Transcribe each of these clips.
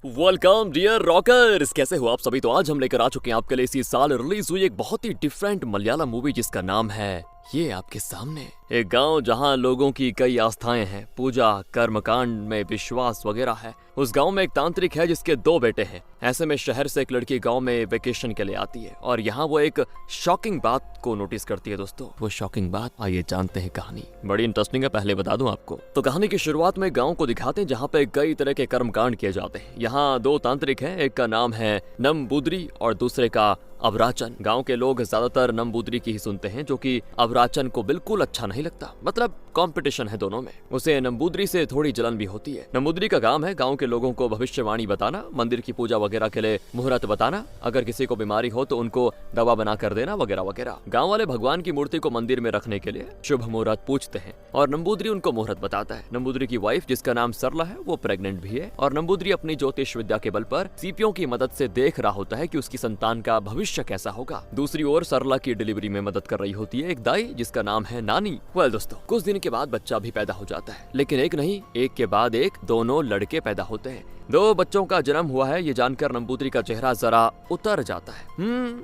Welcome dear rockers, कैसे हो आप सभी। तो आज हम लेकर आ चुके हैं आपके लिए इसी साल रिलीज हुई एक बहुत ही डिफरेंट मलयालम मूवी जिसका नाम है ये आपके सामने। एक गांव जहां लोगों की कई आस्थाएं हैं, पूजा, कर्मकांड में विश्वास वगैरह है। उस गांव में एक तांत्रिक है जिसके 2 बेटे हैं। ऐसे में शहर से एक लड़की गांव में वेकेशन के लिए आती है और यहाँ वो एक शॉकिंग बात को नोटिस करती है। दोस्तों, वो शॉकिंग बात, आइए जानते हैं कहानी। बड़ी इंटरेस्टिंग है, पहले बता दूं आपको। तो कहानी की शुरुआत में गाँव को दिखाते हैं जहाँ पे कई तरह के कर्मकांड किए जाते हैं। यहाँ 2 तांत्रिक हैं, एक का नाम है नम्बूद्री और दूसरे का अवराचन। गांव के लोग ज्यादातर नम्बूद्री की ही सुनते हैं, जो कि अवराचन को बिल्कुल अच्छा नहीं लगता। मतलब कंपटीशन है दोनों में। उसे नम्बूद्री से थोड़ी जलन भी होती है। नम्बूद्री का काम है गांव के लोगों को भविष्यवाणी बताना, मंदिर की पूजा वगैरह के लिए मुहूर्त बताना, अगर किसी को बीमारी हो तो उनको दवा बना कर देना वगैरह वगैरह। गाँव वाले भगवान की मूर्ति को मंदिर में रखने के लिए शुभ मुहूर्त पूछते हैं और नम्बूद्री उनको मुहूर्त बताता है। नम्बूद्री की वाइफ, जिसका नाम सरला है, वो प्रेग्नेंट भी है और नम्बूद्री अपनी ज्योतिष विद्या के बल पर सीपियों की मदद से देख रहा होता है कि उसकी संतान का भविष्य कैसा होगा। दूसरी ओर सरला की डिलीवरी में मदद कर रही होती है एक दाई जिसका नाम है नानी। दोस्तों, कुछ दिन के बाद बच्चा भी पैदा हो जाता है, लेकिन एक नहीं, एक के बाद एक दोनों लड़के पैदा होते हैं। 2 बच्चों का जन्म हुआ है ये जानकर नम्बूद्री का चेहरा जरा उतर जाता है।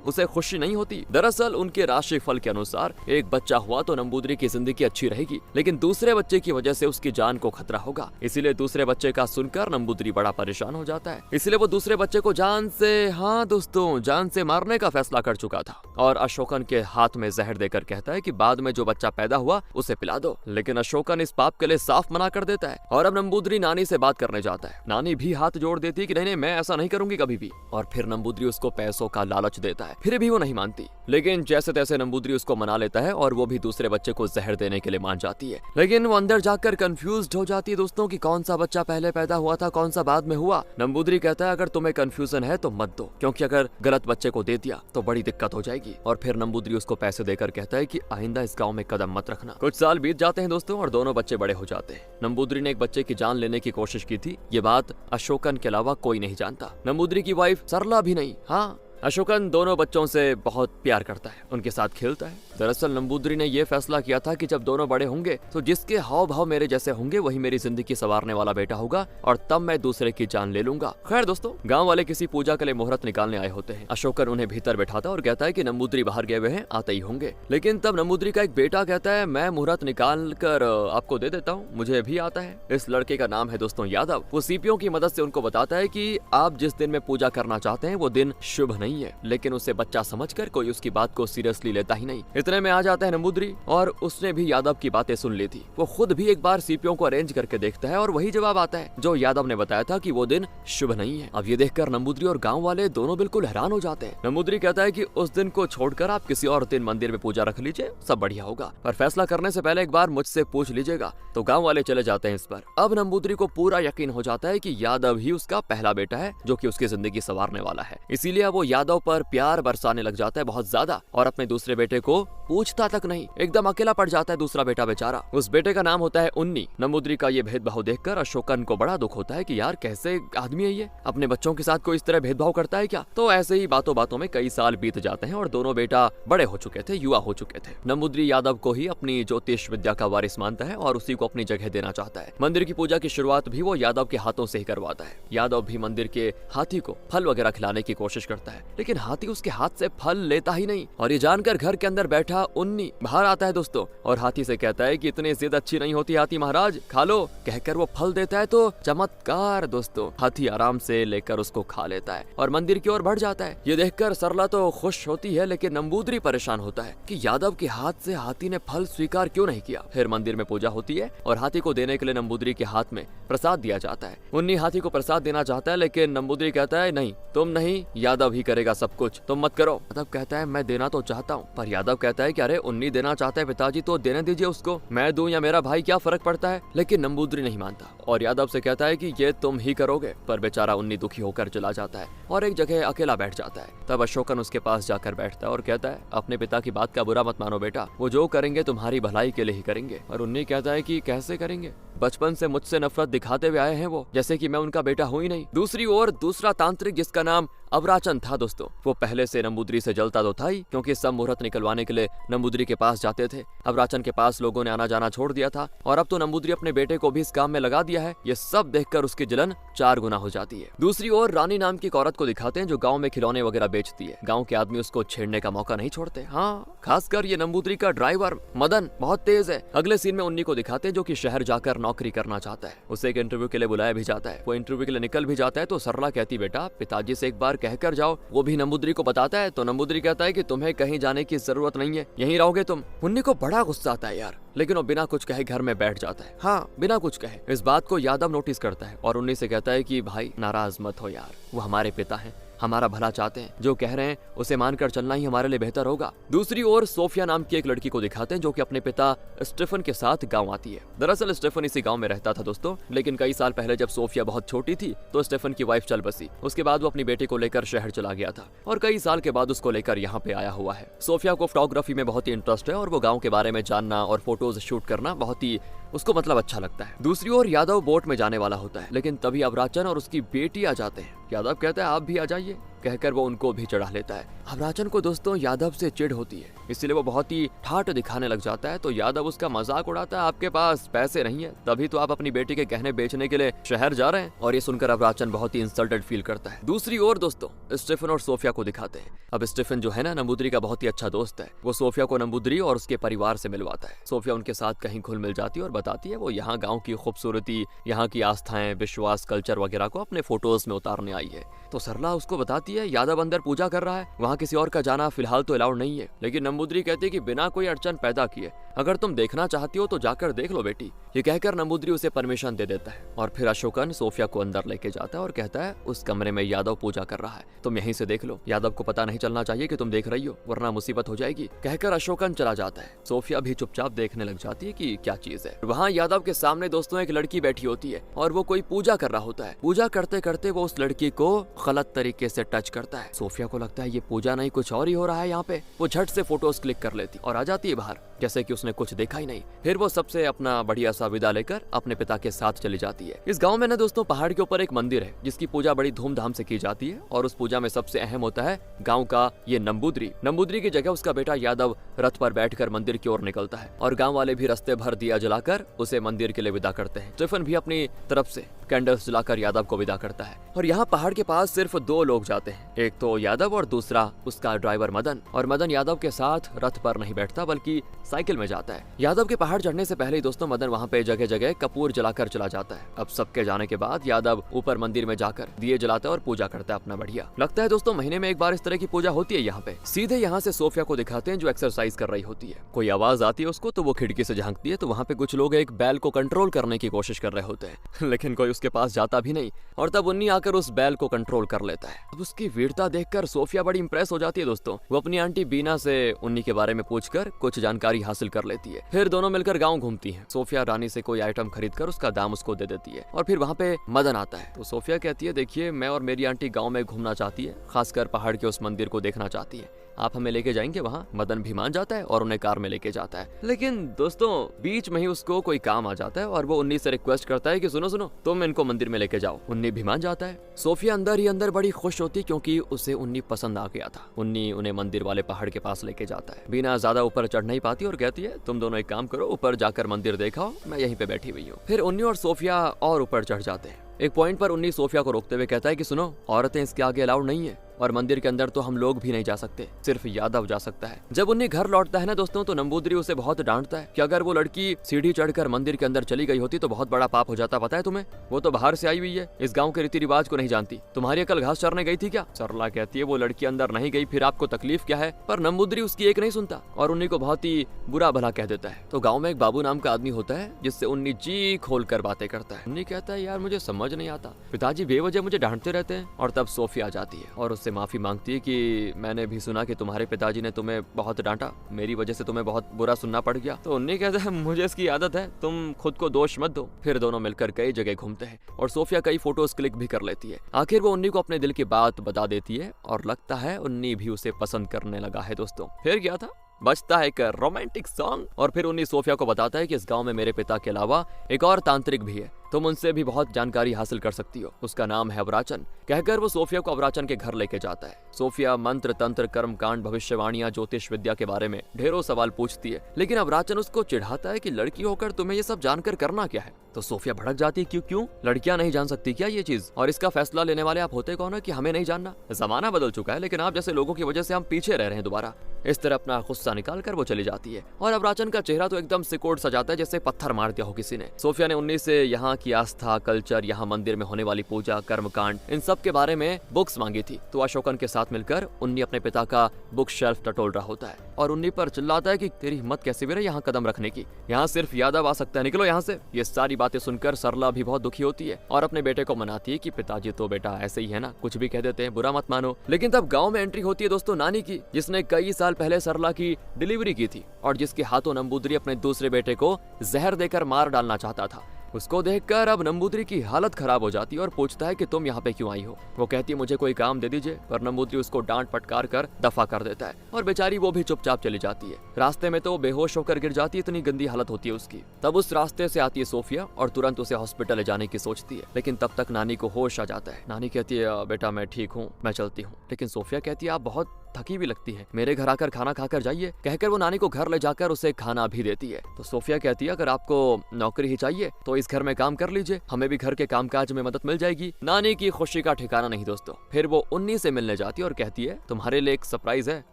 उसे खुशी नहीं होती। दरअसल उनके राशि फल के अनुसार एक बच्चा हुआ तो नम्बूद्री की जिंदगी अच्छी रहेगी, लेकिन दूसरे बच्चे की वजह से उसकी जान को खतरा होगा। इसीलिए दूसरे बच्चे का सुनकर नम्बूद्री बड़ा परेशान हो जाता है। इसलिए वो दूसरे बच्चे को जान से मारने का फैसला कर चुका था और अशोकन के हाथ में जहर देकर कहता है कि बाद में जो बच्चा पैदा हुआ उसे पिला दो। लेकिन अशोकन इस पाप के लिए साफ मना कर देता है और अब नम्बूद्री नानी से बात करने जाता है। नानी भी हाथ जोड़ देती है कि नहीं, मैं ऐसा नहीं करूंगी कभी भी। और फिर नम्बूद्री उसको पैसों का लालच देता है, फिर भी वो नहीं मानती। लेकिन जैसे तैसे नम्बूद्री उसको मना लेता है और वो भी दूसरे बच्चे को जहर देने के लिए मान जाती है। लेकिन वो अंदर जाकर कंफ्यूज्ड हो जाती है दोस्तों कि कौन सा बच्चा पहले पैदा हुआ था, कौन सा बाद में हुआ। नम्बूद्री कहता है अगर तुम्हें कंफ्यूजन है तो मत दो, क्योंकि अगर गलत बच्चे को दे दिया तो बड़ी दिक्कत हो जाएगी। और फिर नम्बूद्री उसको पैसे देकर कहता है कि आइंदा इस गांव में कदम मत रखना। कुछ साल बीत जाते हैं दोस्तों और दोनों बच्चे बड़े हो जाते हैं। नम्बूद्री ने एक बच्चे की जान लेने की कोशिश की थी, ये बात अशोकन के अलावा कोई नहीं जानता, नम्बूद्री की वाइफ सरला भी नहीं। हाँ, अशोकन दोनों बच्चों से बहुत प्यार करता है, उनके साथ खेलता है। दरअसल नम्बूद्री ने यह फैसला किया था कि जब दोनों बड़े होंगे तो जिसके हाव भाव मेरे जैसे होंगे वही मेरी जिंदगी संवारने वाला बेटा होगा और तब मैं दूसरे की जान ले लूंगा। खैर दोस्तों, गांव वाले किसी पूजा के लिए मुहूर्त निकालने आए होते हैं। अशोकन उन्हें भीतर बैठाता और कहता है कि नम्बूद्री बाहर गए हुए हैं, आते ही होंगे। लेकिन तब नम्बूद्री का एक बेटा कहता है मैं मुहूर्त निकाल कर आपको दे देता हूँ, मुझे भी आता है। इस लड़के का नाम है दोस्तों यादव। वो सीपियों की मदद से उनको बताता है कि आप जिस दिन में पूजा करना चाहते हैं वो दिन शुभ नहीं है, लेकिन उसे बच्चा समझकर कोई उसकी बात को सीरियसली लेता ही नहीं। इतने में आ जाता है नम्बूद्री और उसने भी यादव की बातें सुन ली थी। वो खुद भी एक बार सीपियों को अरेंज करके देखता है और वही जवाब आता है जो यादव ने बताया था कि वो दिन शुभ नहीं है। अब ये देखकर नम्बूद्री और गांव वाले दोनों बिल्कुल हैरान हो जाते हैं। नम्बूद्री कहता है कि उस दिन को छोड़कर आप किसी और दिन मंदिर में पूजा रख लीजिए, सब बढ़िया होगा, पर फैसला करने से पहले एक बार मुझसे पूछ लीजिएगा। तो गाँव वाले चले जाते हैं इस पर। अब नम्बूद्री को पूरा यकीन हो जाता है कि यादव ही उसका पहला बेटा है जो कि उसकी जिंदगी संवारने वाला है। इसीलिए वो यादव पर प्यार बरसाने लग जाता है बहुत ज्यादा और अपने दूसरे बेटे को पूछता तक नहीं, एकदम अकेला पड़ जाता है दूसरा बेटा बेचारा। उस बेटे का नाम होता है उन्नी। नम्बूद्री का ये भेदभाव देखकर अशोकन को बड़ा दुख होता है कि यार कैसे आदमी है ये, अपने बच्चों के साथ कोई इस तरह भेदभाव करता है क्या। तो ऐसे ही बातों बातों में कई साल बीत जाते हैं और दोनों बेटा बड़े हो चुके थे, युवा हो चुके थे। नम्बूद्री यादव को ही अपनी ज्योतिष विद्या का वारिस मानता है और उसी को अपनी जगह देना चाहता है। मंदिर की पूजा की शुरुआत भी वो यादव के हाथों से ही करवाता है। यादव भी मंदिर के हाथी को फल वगैरह खिलाने की कोशिश करता है, लेकिन हाथी उसके हाथ से फल लेता ही नहीं। और ये जानकर घर के अंदर बैठा उन्नी बाहर आता है दोस्तों और हाथी से कहता है कि इतनी जिद अच्छी नहीं होती हाथी महाराज, खा लो। कहकर वो फल देता है तो चमत्कार दोस्तों, हाथी आराम से लेकर उसको खा लेता है और मंदिर की ओर बढ़ जाता है। ये देखकर सरला तो खुश होती है, लेकिन नम्बूद्री परेशान होता है कि यादव के हाथ से हाथी ने फल स्वीकार क्यों नहीं किया। फिर मंदिर में पूजा होती है और हाथी को देने के लिए नम्बूद्री के हाथ में प्रसाद दिया जाता है। उन्नी हाथी को प्रसाद देना चाहता है, लेकिन नम्बूद्री कहता है नहीं, तुम नहीं, यादव ही करेगा सब कुछ, तुम मत करो। यादव कहता है मैं देना तो चाहता हूँ, पर यादव कहता है कि अरे उन्नी देना चाहता है पिताजी तो देने दीजिए उसको, मैं दूं या मेरा भाई क्या फर्क पड़ता है। लेकिन नम्बूद्री नहीं मानता और यादव से कहता है कि ये तुम ही करोगे। पर बेचारा उन्नी दुखी होकर चला जाता है और एक जगह अकेला बैठ जाता है। तब अशोकन उसके पास जाकर बैठता है और कहता है अपने पिता की बात का बुरा मत मानो बेटा, वो जो करेंगे तुम्हारी भलाई के लिए ही करेंगे। और उन्नी कहता है कि कैसे करेंगे, बचपन से मुझसे नफरत दिखाते हुए आए हैं वो, जैसे कि मैं उनका बेटा हूं ही नहीं। दूसरी ओर दूसरा तांत्रिक जिसका नाम अवराचन था दोस्तों, वो पहले से नंबूदरी से जलता तो था ही, क्योंकि सब मुहूर्त निकलवाने के लिए नंबूदरी के पास जाते थे। अवराचन के पास लोगों ने आना जाना छोड़ दिया था और अब तो नंबूदरी अपने बेटे को भी इस काम में लगा दिया है। ये सब देखकर उसकी जलन 4 गुना हो जाती है। दूसरी ओर रानी नाम की एक औरत को दिखाते हैं जो गाँव में खिलौने वगैरह बेचती है। गाँव के आदमी उसको छेड़ने का मौका नहीं छोड़ते। हाँ, खासकर ये नंबूदरी का ड्राइवर मदन बहुत तेज है। अगले सीन में उन्नी को दिखाते हैं जो कि शहर जाकर नौकरी करना चाहता है। उसे एक इंटरव्यू के लिए बुलाया भी जाता है। वो इंटरव्यू के लिए निकल भी जाता है तो सरला कहती, बेटा पिताजी से एक बार कहकर जाओ। वो भी नंबूदरी को बताता है तो नंबूदरी कहता है कि तुम्हें कहीं जाने की जरूरत नहीं है, यहीं रहोगे तुम। उन्नी को बड़ा गुस्सा आता है यार, लेकिन वो बिना कुछ कहे घर में बैठ जाता है। हाँ, बिना कुछ कहे। इस बात को यादव नोटिस करता है और उन्नी से कहता है कि भाई नाराज मत हो यार, वो हमारे पिता हैं, हमारा भला चाहते हैं, जो कह रहे हैं उसे मानकर चलना ही हमारे लिए बेहतर होगा। दूसरी ओर सोफिया नाम की एक लड़की को दिखाते हैं जो कि अपने पिता स्टीफन के साथ गांव आती है। दरअसल स्टीफन इसी गांव में रहता था दोस्तों, लेकिन कई साल पहले जब सोफिया बहुत छोटी थी तो स्टीफन की वाइफ चल बसी। उसके बाद वो अपनी बेटी को लेकर शहर चला गया था और कई साल के बाद उसको लेकर यहाँ पे आया हुआ है। सोफिया को फोटोग्राफी में बहुत ही इंटरेस्ट है और वो गाँव के बारे में जानना और फोटोज शूट करना बहुत ही उसको अच्छा लगता है। दूसरी ओर यादव बोट में जाने वाला होता है, लेकिन तभी अवराचन और उसकी बेटी आ जाते हैं। यादव कहता है आप भी आ जाइए, कहकर वो उनको भी चढ़ा लेता है। अवराचन को दोस्तों यादव से चिढ़ होती है, इसलिए वो बहुत ही ठाठ दिखाने लग जाता है। तो यादव उसका मजाक उड़ाता है, आपके पास पैसे नहीं है तभी तो आप अपनी बेटी के गहने बेचने के लिए शहर जा रहे हैं। और ये सुनकर अवराचन बहुत ही इंसल्टेड फील करता है। दूसरी ओर दोस्तों स्टीफन और सोफिया को दिखाते हैं। अब स्टीफन जो है ना नंबूदरी का बहुत ही अच्छा दोस्त है। वो सोफिया को नंबूदरी और उसके परिवार से मिलवाता है। सोफिया उनके साथ कहीं घुल मिल जाती है और बताती है वो यहाँ गाँव की खूबसूरती, यहाँ की आस्थाएं, विश्वास, कल्चर वगैरह को अपने फोटोज में उतारने आई है। तो सरला उसको बताती है यादव अंदर पूजा कर रहा है, वहाँ किसी और का जाना फिलहाल तो अलाउड नहीं है। लेकिन नंबूदरी कहती है कि बिना कोई अड़चन पैदा किए अगर तुम देखना चाहती हो तो जाकर देख लो बेटी। ये कहकर नंबूदरी उसे परमिशन दे देता है और फिर अशोकन सोफिया को अंदर लेके जाता है और कहता है उस कमरे में यादव पूजा कर रहा है, तुम यहीं से देख लो। यादव को पता नहीं चलना चाहिए कि तुम देख रही हो, वरना मुसीबत हो जाएगी। कहकर अशोकन चला जाता है। सोफिया भी चुपचाप देखने लग जाती है कि क्या चीज है। वहाँ यादव के सामने दोस्तों एक लड़की बैठी होती है और वो कोई पूजा कर रहा होता है। पूजा करते करते वो उस लड़की को गलत तरीके से टच करता है। सोफिया को लगता है ये पूजा नहीं कुछ और ही हो रहा है यहाँ पे। वो झट से फोटोज क्लिक कर लेती और आ जाती है बाहर, जैसे कि उसने कुछ देखा ही नहीं। फिर वो सबसे अपना बढ़िया सा विदा लेकर अपने पिता के साथ चली जाती है। इस गांव में ना दोस्तों पहाड़ के ऊपर एक मंदिर है जिसकी पूजा बड़ी धूमधाम से की जाती है और उस पूजा में सबसे अहम होता है गांव का ये नंबूदरी। नंबूदरी की जगह उसका बेटा यादव रथ पर बैठकर मंदिर की ओर निकलता है और गांव वाले भी रास्ते भर दिया जलाकर उसे मंदिर के लिए विदा करते हैं। स्टीफन भी अपनी तरफ से कैंडल्स जलाकर यादव को विदा करता है। और यहाँ पहाड़ के पास सिर्फ 2 लोग जाते हैं, एक तो यादव और दूसरा उसका ड्राइवर मदन। और मदन यादव के साथ रथ पर नहीं बैठता बल्कि साइकिल में जाता है। यादव के पहाड़ चढ़ने से पहले ही दोस्तों मदन वहाँ पे जगह जगह कपूर जलाकर चला जाता है। अब सबके जाने के बाद यादव ऊपर मंदिर में जाकर दिए जलाता है और पूजा करता है अपना बढ़िया। लगता है दोस्तों महीने में एक बार इस तरह की पूजा होती है यहाँ पे। सीधे यहाँ से सोफिया को दिखाते हैं जो एक्सरसाइज कर रही होती है। कोई आवाज आती है उसको तो वो खिड़की से झांकती है तो वहाँ पे कुछ लोग एक बैल को कंट्रोल करने की कोशिश कर रहे होते हैं लेकिन कोई उसके पास जाता भी नहीं और तब उन्नी आकर उस बैल को कंट्रोल कर लेता है। अब उसकी वीरता देखकर सोफिया बड़ी इंप्रेस हो जाती है दोस्तों। वो अपनी आंटी बीना से उन्नी के बारे में पूछकर कुछ जानकारी हासिल कर लेती है। फिर दोनों मिलकर गांव घूमती हैं। सोफिया रानी से कोई आइटम खरीदकर उसका दाम उसको दे देती है और फिर वहाँ पे मदन आता है। तो सोफिया कहती है देखिए मैं और मेरी आंटी गाँव में घूमना चाहती है, खासकर पहाड़ के उस मंदिर को देखना चाहती है, आप हमें लेके जाएंगे वहाँ? मदन भी मान जाता है और उन्हें कार में लेके जाता है। लेकिन दोस्तों बीच में ही उसको कोई काम आ जाता है और वो उन्नी से रिक्वेस्ट करता है कि सुनो सुनो तुम इनको मंदिर में लेके जाओ। उन्नी भी मान जाता है। सोफिया अंदर ही अंदर बड़ी खुश होती क्योंकि उसे उन्नी पसंद आ गया था। उन्नी उन्हें मंदिर वाले पहाड़ के पास लेके जाता है। बीना ज्यादा ऊपर चढ़ नहीं पाती और कहती है तुम दोनों एक काम करो, ऊपर जाकर मंदिर देखाओ, मैं यहीं पे बैठी हुई हूँ। फिर उन्नी और सोफिया और ऊपर चढ़ जाते हैं। एक पॉइंट पर उन्नी सोफिया को रोकते हुए कहता है कि सुनो औरतें इसके आगे अलाउड नहीं है और मंदिर के अंदर तो हम लोग भी नहीं जा सकते, सिर्फ यादव जा सकता है। जब उन्नी घर लौटता है ना दोस्तों तो नंबूदरी उसे बहुत डांटता है कि अगर वो लड़की सीढ़ी चढ़कर मंदिर के अंदर चली गई होती तो बहुत बड़ा पाप हो जाता, पता है तुम्हें? वो तो बाहर से आई हुई है, इस गाँव के रीति रिवाज को नहीं जानती। तुम्हारी अकल घास चरने गई थी क्या? सरला कहती है वो लड़की अंदर नहीं गई, फिर आपको तकलीफ क्या है? पर नंबूदरी उसकी एक नहीं सुनता और उन्नी को बहुत ही बुरा भला कह देता है। तो गाँव में एक बाबू नाम का आदमी होता है जिससे उन्नी जी खोल कर बातें करता है। उन्नी कहता है यार मुझे समझ नहीं आता, पिताजी बेवजह मुझे डांटते रहते हैं। और तब सोफिया आ जाती है और उससे माफी मांगती है कि मैंने भी सुना कि तुम्हारे पिताजी ने तुम्हें बहुत डांटा, मेरी वजह से तुम्हें बहुत बुरा सुनना पड़ गया। तो उन्नी कहता है मुझे इसकी आदत है, तुम खुद को दोष मत दो। फिर दोनों मिलकर कई जगह घूमते हैं और सोफिया कई फोटोज क्लिक भी कर लेती है। आखिर वो उन्नी को अपने दिल की बात बता देती है और लगता है उन्नी भी उसे पसंद करने लगा है दोस्तों। फिर क्या था बजता है एक रोमांटिक सॉन्ग और फिर उन्नी सोफिया को बताता है कि इस गांव में मेरे पिता के अलावा एक और तांत्रिक भी है, तुम उनसे भी बहुत जानकारी हासिल कर सकती हो, उसका नाम है अबराचन। कहकर वो सोफिया को अबराचन के घर लेके जाता है। सोफिया मंत्र तंत्र कर्म कांड भविष्यवाणियां ज्योतिष विद्या के बारे में ढेरों सवाल पूछती है, लेकिन अबराचन उसको चिढ़ाता है कि लड़की होकर तुम्हें ये सब जानकर करना क्या है। तो सोफिया भड़क जाती है, क्यों लड़कियां नहीं जान सकती क्या ये चीज, और इसका फैसला लेने वाले आप होते कौन है कि हमें नहीं जानना। जमाना बदल चुका है, लेकिन आप जैसे लोगों की वजह से हम पीछे रह रहे हैं दोबारा। इस तरह अपना गुस्सा निकाल कर वो चली जाती है और अबराचन का चेहरा तो एकदम सिकोड़ सा जाता है जैसे पत्थर मार दिया हो किसी ने। सोफिया ने उन्नी से यहाँ की आस्था, कल्चर, यहाँ मंदिर में होने वाली पूजा, कर्मकांड, इन सब के बारे में बुक्स मांगी थी। तो अशोकन के साथ मिलकर उन्नी अपने पिता का बुक शेल्फ टटोल रहा होता है और उन्नी पर चिल्लाता है कि तेरी हिम्मत कैसे भी रही यहाँ कदम रखने की, यहाँ सिर्फ यादव आ सकता है, निकलो यहाँ से। ये सारी बातें सुनकर सरला भी बहुत दुखी होती है और अपने बेटे को मनाती है कि पिताजी तो बेटा ऐसे ही है ना, कुछ भी कह देते हैं, बुरा मत मानो। लेकिन तब गाँव में एंट्री होती है दोस्तों नानी की, जिसने कई साल पहले सरला की डिलीवरी की थी और जिसके हाथों नंबूदरी अपने दूसरे बेटे को जहर देकर मार डालना चाहता था। उसको देखकर अब नंबूदरी की हालत खराब हो जाती है और पूछता है कि तुम यहाँ पे क्यों आई हो। वो कहती है मुझे कोई काम दे दीजिए, पर नंबूदरी उसको डांट फटकार कर दफा कर देता है और बेचारी वो भी चुपचाप चली जाती है। रास्ते में तो बेहोश होकर गिर जाती है, इतनी गंदी हालत होती है उसकी। तब उस रास्ते से आती है सोफिया और तुरंत उसे हॉस्पिटल ले जाने की सोचती है, लेकिन तब तक नानी को होश आ जाता है। नानी कहती है बेटा मैं ठीक हूँ, मैं चलती हूँ। लेकिन सोफिया कहती है आप बहुत थकी भी लगती है, मेरे घर आकर खाना खाकर जाइए। कहकर वो नानी को घर ले जाकर उसे खाना भी देती है। तो सोफिया कहती है अगर आपको नौकरी ही चाहिए तो इस घर में काम कर लीजिए, हमें भी घर के कामकाज में मदद मिल जाएगी। नानी की खुशी का ठिकाना नहीं दोस्तों। फिर वो उन्नी से मिलने जाती है और कहती है तुम्हारे लिए एक सरप्राइज है।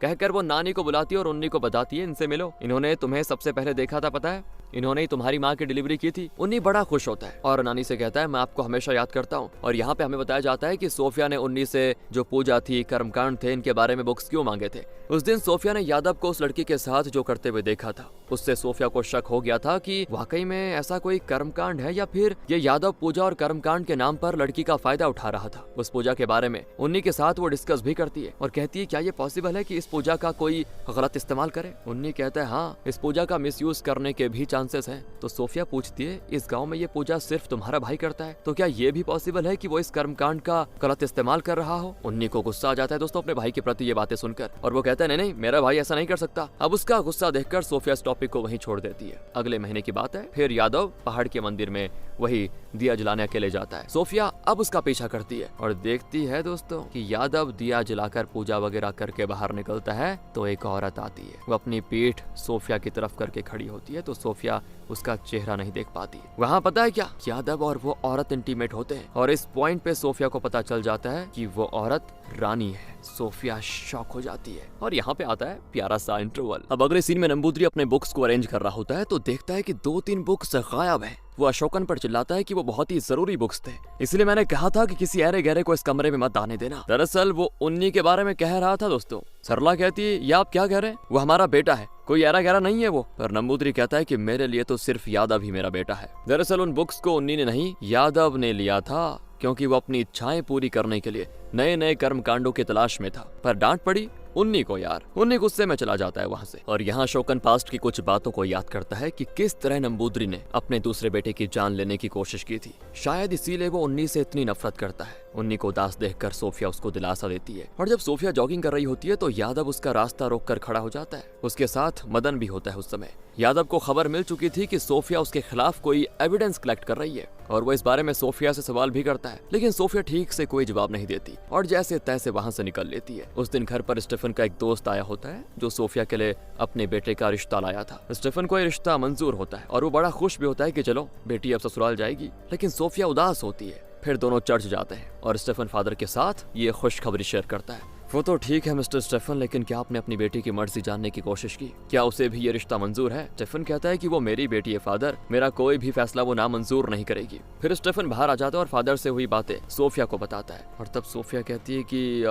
कहकर वो नानी को बुलाती है और उन्नी को बताती है इनसे मिलो, इन्होंने तुम्हें सबसे पहले देखा था, पता है इन्होंने ही तुम्हारी माँ की डिलीवरी की थी। उन्नी बड़ा खुश होता है और नानी से कहता है मैं आपको हमेशा याद करता हूँ। और यहाँ पे हमें बताया जाता है कि सोफिया ने उन्नी से जो पूजा थी, कर्मकांड थे, इनके बारे में बुक्स क्यों मांगे थे। उस दिन सोफिया ने यादव को उस लड़की के साथ जो करते हुए देखा था, उससे सोफिया को शक हो गया था कि वाकई में ऐसा कोई कर्मकांड है या फिर ये यादव पूजा और कर्मकांड के नाम पर लड़की का फायदा उठा रहा था। उस पूजा के बारे में उन्नी के साथ वो डिस्कस भी करती है और कहती है क्या ये पॉसिबल है कि इस पूजा का कोई गलत इस्तेमाल करे। उन्नी कहता है हाँ, इस पूजा का मिसयूज करने के भी चांसेस हैं। तो सोफिया पूछती है इस गांव में ये पूजा सिर्फ तुम्हारा भाई करता है, तो क्या ये भी पॉसिबल है कि वो इस कर्मकांड का गलत इस्तेमाल कर रहा हो। उन्नी को गुस्सा आ जाता है दोस्तों अपने भाई के प्रति ये बातें सुनकर और वो कहता है नहीं मेरा भाई ऐसा नहीं कर सकता। अब उसका गुस्सा देखकर सोफिया इस टॉपिक को वहीं छोड़ देती है। अगले महीने की बात है, फिर यादव पहाड़ के मंदिर में वही दिया जलाने अकेले जाता है। सोफिया अब उसका पीछा करती है और देखती है दोस्तों कि यादव दिया जलाकर पूजा वगैरह करके बाहर निकलता है तो एक औरत आती है। वो अपनी पीठ सोफिया की तरफ करके खड़ी होती है तो सोफिया उसका चेहरा नहीं देख पाती। वहाँ पता है क्या, यादव और वो औरत इंटीमेट होते हैं और इस पॉइंट पे सोफिया को पता चल जाता है कि वो औरत रानी है। सोफिया शॉक हो जाती है और यहाँ पे आता है प्यारा सा इंटरवल। अब अगले सीन में नंबूदरी अपने बुक्स को अरेंज कर रहा होता है तो देखता है कि 2-3 बुक्स गायब हैं। वो अशोकन पर चिल्लाता है कि वो बहुत ही जरूरी बुक्स थे, इसलिए मैंने कहा था कि किसी ऐरे गहरे को इस कमरे में मत आने देना। दरअसल वो उन्नी के बारे में कह रहा था दोस्तों। सरला कहती है ये आप क्या कह रहे हैं, वो हमारा बेटा है, कोई ऐरा गहरा नहीं है वो। पर नंबूदरी कहता है कि मेरे लिए तो सिर्फ यादव ही मेरा बेटा है। दरअसल उन बुक्स को उन्नी ने नहीं, यादव ने लिया था, क्योंकि वो अपनी इच्छाएं पूरी करने के लिए नए नए कर्म कांडों की तलाश में था। पर डांट पड़ी उन्नी को यार। उन्नी गुस्से में चला जाता है वहाँ से और यहाँ अशोकन पास्ट की कुछ बातों को याद करता है कि किस तरह नंबूदरी ने अपने दूसरे बेटे की जान लेने की कोशिश की थी। शायद इसीलिए वो उन्नी से इतनी नफरत करता है। उन्नी को उदास देखकर सोफिया उसको दिलासा देती है और जब सोफिया जॉगिंग कर रही होती है तो यादव उसका रास्ता रोककर खड़ा हो जाता है। उसके साथ मदन भी होता है। उस समय यादव को खबर मिल चुकी थी कि सोफिया उसके खिलाफ कोई एविडेंस कलेक्ट कर रही है और वो इस बारे में सोफिया से सवाल भी करता है, लेकिन सोफिया ठीक से कोई जवाब नहीं देती और जैसे तैसे वहाँ से निकल लेती है। उस दिन घर पर स्टीफन का एक दोस्त आया होता है जो सोफिया के लिए अपने बेटे का रिश्ता लाया था। स्टीफन को ये रिश्ता मंजूर होता है और वो बड़ा खुश भी होता है कि चलो बेटी अब ससुराल जाएगी, लेकिन सोफिया उदास होती है। फिर दोनों चर्च जाते हैं और स्टीफन फादर के साथ ये खुशखबरी शेयर करता है। वो तो ठीक है मिस्टर स्टीफन, लेकिन क्या आपने अपनी बेटी की मर्जी जानने की कोशिश की? क्या उसे भी ये रिश्ता मंजूर है? स्टीफन कहता है कि वो मेरी बेटी है फादर, मेरा कोई भी फैसला वो नामंजूर नहीं करेगी। फिर स्टीफन बाहर आ जाता है और फादर से हुई बातें सोफिया को बताता है और तब सोफिया कहती है कि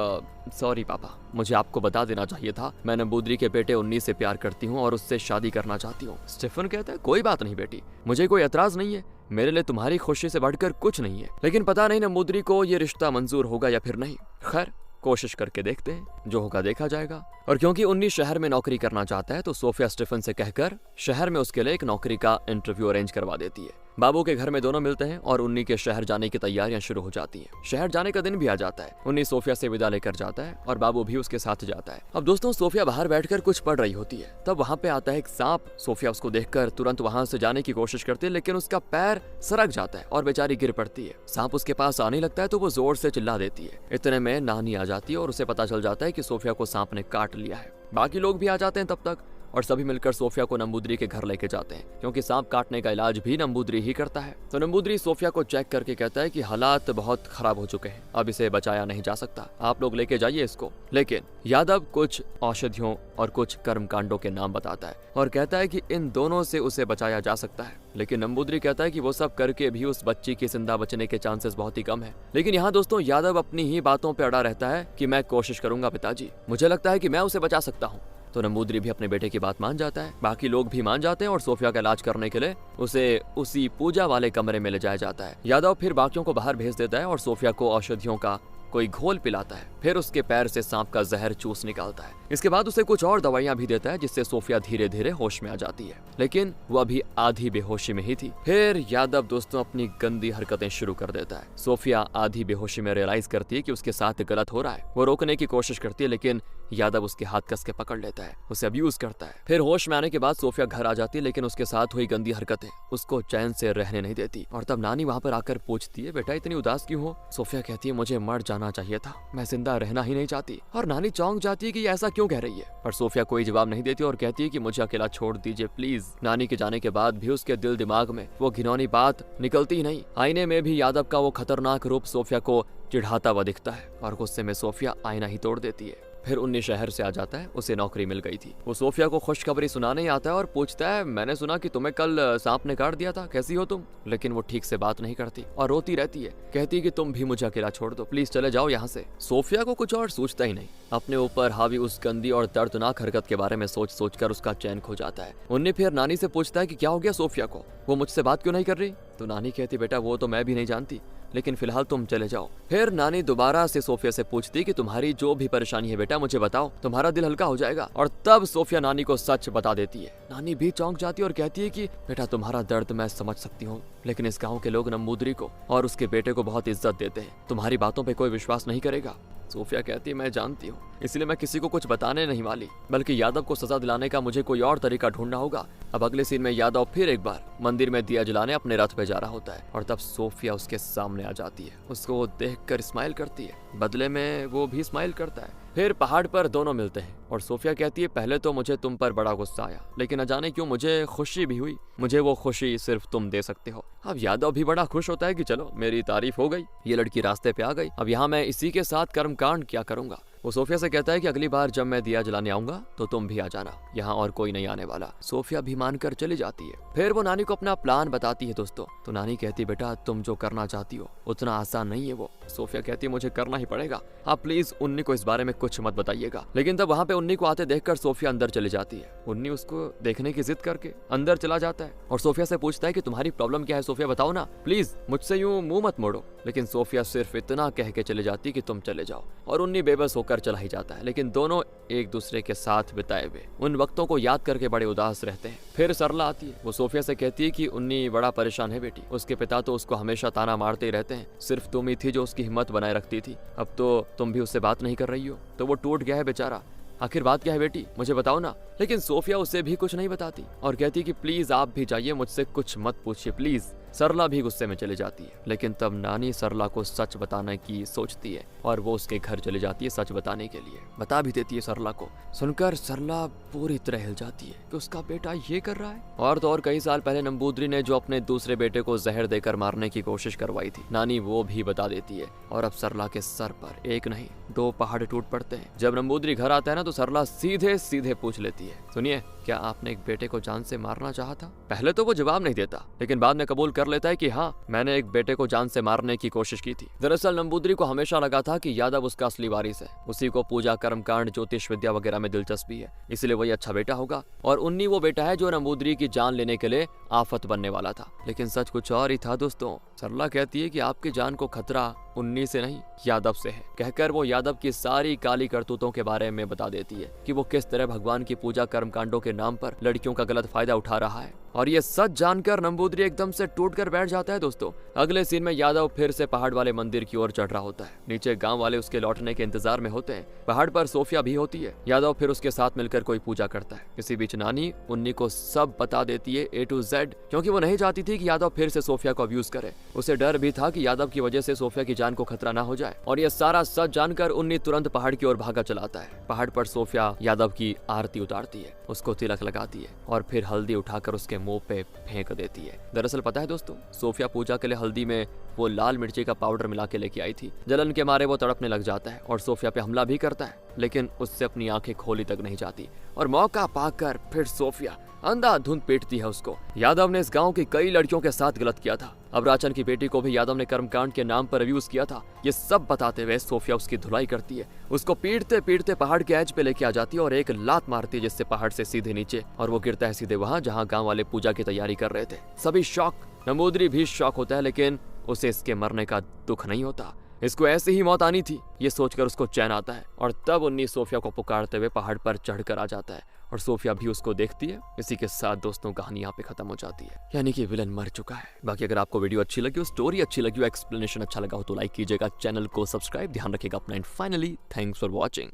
सॉरी पापा, मुझे आपको बता देना चाहिए था, मैं नंबूदरी के बेटे उन्नी से प्यार करती हूँ और उससे शादी करना चाहती हूँ। स्टीफन कहता है कोई बात नहीं बेटी, मुझे कोई एतराज नहीं है, मेरे लिए तुम्हारी खुशी से बढ़कर कुछ नहीं है, लेकिन पता नहीं नंबूदरी को ये रिश्ता मंजूर होगा या फिर नहीं। खैर कोशिश करके देखते हैं, जो होगा देखा जाएगा। और क्योंकि उन्नी शहर में नौकरी करना चाहता है तो सोफिया स्टीफन से कहकर शहर में उसके लिए एक नौकरी का इंटरव्यू अरेंज करवा देती है। बाबू के घर में दोनों मिलते हैं और उन्नी के शहर जाने की तैयारियां शुरू हो जाती हैं। शहर जाने का दिन भी आ जाता है। उन्नी सोफिया से विदा लेकर जाता है और बाबू भी उसके साथ जाता है। अब दोस्तों सोफिया बाहर बैठकर कुछ पढ़ रही होती है, तब वहाँ पे आता है एक सांप। सोफिया उसको देखकर तुरंत वहाँ से जाने की कोशिश करती है, लेकिन उसका पैर सरक जाता है और बेचारी गिर पड़ती है। सांप उसके पास आने लगता है तो वो जोर से चिल्ला देती है। इतने में नानी आ जाती है और उसे पता चल जाता है कि सोफिया को सांप ने काट लिया है। बाकी लोग भी आ जाते हैं तब तक, और सभी मिलकर सोफिया को नंबूदरी के घर लेके जाते हैं, क्योंकि सांप काटने का इलाज भी नंबूदरी ही करता है। तो नंबूदरी सोफिया को चेक करके कहता है कि हालात बहुत खराब हो चुके हैं, अब इसे बचाया नहीं जा सकता, आप लोग लेके जाइए इसको। लेकिन यादव कुछ औषधियों और कुछ कर्मकांडों के नाम बताता है और कहता है कि इन दोनों से उसे बचाया जा सकता है। लेकिन नंबूदरी कहता है कि वो सब करके भी उस बच्ची के जिंदा बचने के चांसेस बहुत ही कम है। लेकिन यहाँ दोस्तों यादव अपनी ही बातों पर अड़ा रहता है कि मैं कोशिश करूंगा पिताजी, मुझे लगता है कि मैं उसे बचा सकता हूँ। तो नंबूदरी भी अपने बेटे की बात मान जाता है। बाकी लोग भी मान जाते हैं और सोफिया का इलाज करने के लिए उसे उसी पूजा वाले कमरे में ले जाया जाता है। यादव फिर बाकियों को बाहर भेज देता है और सोफिया को औषधियों का कोई घोल पिलाता है, फिर उसके पैर से सांप का जहर चूस निकालता है। इसके बाद उसे कुछ और दवाइयां भी देता है, जिससे सोफिया धीरे धीरे होश में आ जाती है, लेकिन वो अभी आधी बेहोशी में ही थी। फिर यादव दोस्तों अपनी गंदी हरकतें शुरू कर देता है। सोफिया आधी बेहोशी में रियलाइज करती है कि उसके साथ गलत हो रहा है। वो रोकने की कोशिश करती है, लेकिन यादव उसके हाथ कस के पकड़ लेता है, उसे अब्यूज करता है। फिर होश में आने के बाद सोफिया घर आ जाती है, लेकिन उसके साथ हुई गंदी हरकतें उसको चैन से रहने नहीं देती। और तब नानी वहाँ पर आकर पूछती है, बेटा इतनी उदास क्यों हो? सोफिया कहती है, मुझे मर जाना चाहिए था, मैं जिंदा रहना ही नहीं चाहती। और नानी चौंक जाती है कि ये ऐसा क्यों कह रही है, पर सोफिया कोई जवाब नहीं देती और कहती है कि मुझे अकेला छोड़ दीजिए प्लीज। नानी के जाने के बाद भी उसके दिल दिमाग में वो घिनौनी बात निकलती ही नहीं। आईने में भी यादव का वो खतरनाक रूप सोफिया को चिढ़ाता हुआ दिखता है और गुस्से में सोफिया आईना ही तोड़ देती है। फिर उन्नी शहर से आ जाता है, उसे नौकरी मिल गई थी। वो सोफिया को खुशखबरी सुनाने ही आता है और पूछता है, मैंने सुना कि तुम्हें कल सांप ने काट दिया था, कैसी हो तुम? लेकिन वो ठीक से बात नहीं करती और रोती रहती है, कहती है कि तुम भी मुझे अकेला छोड़ दो, प्लीज चले जाओ यहाँ से। सोफिया को कुछ और सूझता ही नहीं, अपने ऊपर हावी उस गंदी और दर्दनाक हरकत के बारे में सोच सोच कर उसका चैन खो जाता है। उन्नी फिर नानी से पूछता है कि क्या हो गया सोफिया को, वो मुझसे बात क्यों नहीं कर रही? तो नानी कहती, बेटा वो तो मैं भी नहीं जानती, लेकिन फिलहाल तुम चले जाओ। फिर नानी दोबारा से सोफिया से पूछती कि तुम्हारी जो भी परेशानी है बेटा मुझे बताओ, तुम्हारा दिल हल्का हो जाएगा। और तब सोफिया नानी को सच बता देती है। नानी भी चौंक जाती है और कहती है कि बेटा तुम्हारा दर्द मैं समझ सकती हूँ, लेकिन इस गाँव के लोग नंबूदरी को और उसके बेटे को बहुत इज्जत देते हैं, तुम्हारी बातों पे कोई विश्वास नहीं करेगा। सोफिया कहती है, मैं जानती हूँ, इसलिए मैं किसी को कुछ बताने नहीं वाली, बल्कि यादव को सजा दिलाने का मुझे कोई और तरीका ढूंढना होगा। अब अगले सीन में यादव फिर एक बार मंदिर में दिया जलाने अपने रथ पे जा रहा होता है और तब सोफिया उसके सामने आ जाती है। उसको देखकर स्माइल करती है, बदले में वो भी स्माइल करता है। फिर पहाड़ पर दोनों मिलते हैं और सोफिया कहती है, पहले तो मुझे तुम पर बड़ा गुस्सा आया, लेकिन न जाने क्यों मुझे खुशी भी हुई, मुझे वो खुशी सिर्फ तुम दे सकते हो। अब यादव भी बड़ा खुश होता है कि चलो मेरी तारीफ हो गई, ये लड़की रास्ते पे आ गई, अब यहाँ मैं इसी के साथ कर्मकांड क्या करूंगा। वो सोफिया से कहता है कि अगली बार जब मैं दिया जलाने आऊंगा तो तुम भी आ जाना, यहाँ और कोई नहीं आने वाला। सोफिया भी मानकर चली जाती है। फिर वो नानी को अपना प्लान बताती है दोस्तों। तो नानी कहती है, बेटा तुम जो करना चाहती हो उतना आसान नहीं है वो। सोफिया कहती है, मुझे करना ही पड़ेगा, आप प्लीज उन्नी को इस बारे में कुछ मत बताइएगा। लेकिन तब वहाँ पे उन्नी को आते देखकर सोफिया अंदर चली जाती है। उन्नी उसको देखने की जिद करके अंदर चला जाता है और सोफिया से पूछता है कि तुम्हारी प्रॉब्लम क्या है सोफिया, बताओ ना प्लीज, मुझसे यूं मुंह मत मोड़ो। लेकिन सोफिया सिर्फ इतना कह के चले जाती कि तुम चले जाओ, और उन्नी बेबस होकर चला ही जाता है। लेकिन दोनों एक दूसरे के साथ बिताए हुए उन वक्तों को याद करके बड़े उदास रहते हैं। फिर सरला आती है। वो सोफिया से कहती है कि उन्नी बड़ा परेशान है बेटी, उसके पिता तो उसको हमेशा ताना मारते ही रहते हैं, सिर्फ तुम ही थी जो उसकी हिम्मत बनाए रखती थी, अब तो तुम भी उससे बात नहीं कर रही हो, तो वो टूट गया है बेचारा, आखिर बात क्या है बेटी, मुझे बताओ ना। लेकिन सोफिया उसे भी कुछ नहीं बताती और कहती कि प्लीज आप भी जाइए, मुझसे कुछ मत पूछिए प्लीज। सरला भी गुस्से में चली जाती है। लेकिन तब नानी सरला को सच बताने की सोचती है और वो उसके घर चली जाती है सच बताने के लिए, बता भी देती है सरला को। सुनकर सरला पूरी तरह हिल जाती है कि उसका बेटा ये कर रहा है। और तो और कई साल पहले नंबूदरी ने जो अपने दूसरे बेटे को जहर देकर मारने की कोशिश करवाई थी, नानी वो भी बता देती है। और अब सरला के सर पर एक नहीं 2 पहाड़ टूट पड़ते हैं। जब नंबूदरी घर आता है ना तो सरला सीधे सीधे पूछ लेती है, सुनिए क्या आपने एक बेटे को जान से मारना चाहा था? पहले तो वो जवाब नहीं देता, लेकिन बाद में कबूल कर लेता है कि हाँ मैंने एक बेटे को जान से मारने की कोशिश की थी। दरअसल नंबूदरी को हमेशा लगा था कि यादव उसका असली वारिस है, उसी को पूजा कर्मकांड ज्योतिष विद्या वगैरह में दिलचस्पी है, इसलिए वही अच्छा बेटा होगा। और उन्नी वो बेटा है जो नंबूदरी की जान लेने के लिए आफत बनने वाला था। लेकिन सच कुछ और ही था दोस्तों। सरला कहती है कि आपकी जान को खतरा उन्नी से नहीं यादव से है, कहकर वो यादव की सारी काली करतूतों के बारे में बता देती है कि वो किस तरह भगवान की पूजा कर्मकांडों के नाम पर लड़कियों का गलत फायदा उठा रहा है। और ये सच जानकर नंबूदरी एकदम से टूट कर बैठ जाता है दोस्तों। अगले सीन में यादव फिर से पहाड़ वाले मंदिर की ओर चढ़ रहा होता है। नीचे गांव वाले उसके लौटने के इंतजार में होते हैं। पहाड़ पर सोफिया भी होती है। यादव फिर उसके साथ मिलकर कोई पूजा करता है। इसी बीच नानी उन्नी को सब बता देती है A to Z, क्योंकि वो नहीं चाहती थी कि यादव फिर से सोफिया को अब्यूज करे। उसे डर भी था कि यादव की वजह से सोफिया की जान को खतरा ना हो जाए। और ये सारा सच जानकर उन्नी तुरंत पहाड़ की ओर भागा चलाता है। पहाड़ पर सोफिया यादव की आरती उतारती है, उसको तिलक लगाती है और फिर हल्दी उठाकर उसके मुंह पे फेंक देती है। दरअसल पता है दोस्तों, सोफिया पूजा के लिए हल्दी में वो लाल मिर्ची का पाउडर मिला के लेके आई थी। जलन के मारे वो तड़पने लग जाता है और सोफिया पे हमला भी करता है, लेकिन उससे अपनी आंखें खोली तक नहीं जाती और मौका पाकर फिर सोफिया अंधाधुंध पीटती है उसको। यादव ने इस गांव की कई लड़कियों के साथ गलत किया था। अब राचन की बेटी को भी यादव ने कर्मकांड के नाम पर अब्यूज किया था। ये सब बताते हुए सोफिया उसकी धुलाई करती है, उसको पीटते पीटते पहाड़ के एज पे लेके आ जाती है और एक लात मारती है जिससे पहाड़ से सीधे नीचे, और वो गिरता है सीधे वहां जहां गांव वाले पूजा की तैयारी कर रहे थे। सभी शौक, नंबूदरी भी शौक होता है, लेकिन उसे इसके मरने का दुख नहीं होता। इसको ऐसी ही मौत आनी थी, ये सोचकर उसको चैन आता है। और तब उन्नी सोफिया को पुकारते हुए पहाड़ पर चढ़कर आ जाता है और सोफिया भी उसको देखती है। इसी के साथ दोस्तों कहानी यहाँ पे खत्म हो जाती है, यानी कि विलन मर चुका है। बाकी अगर आपको वीडियो अच्छी लगी हो, स्टोरी अच्छी लगी हो, एक्सप्लेनेशन अच्छा लगा हो तो लाइक कीजिएगा, चैनल को सब्सक्राइब ध्यान रखिएगा अपना। And finally thanks for watching.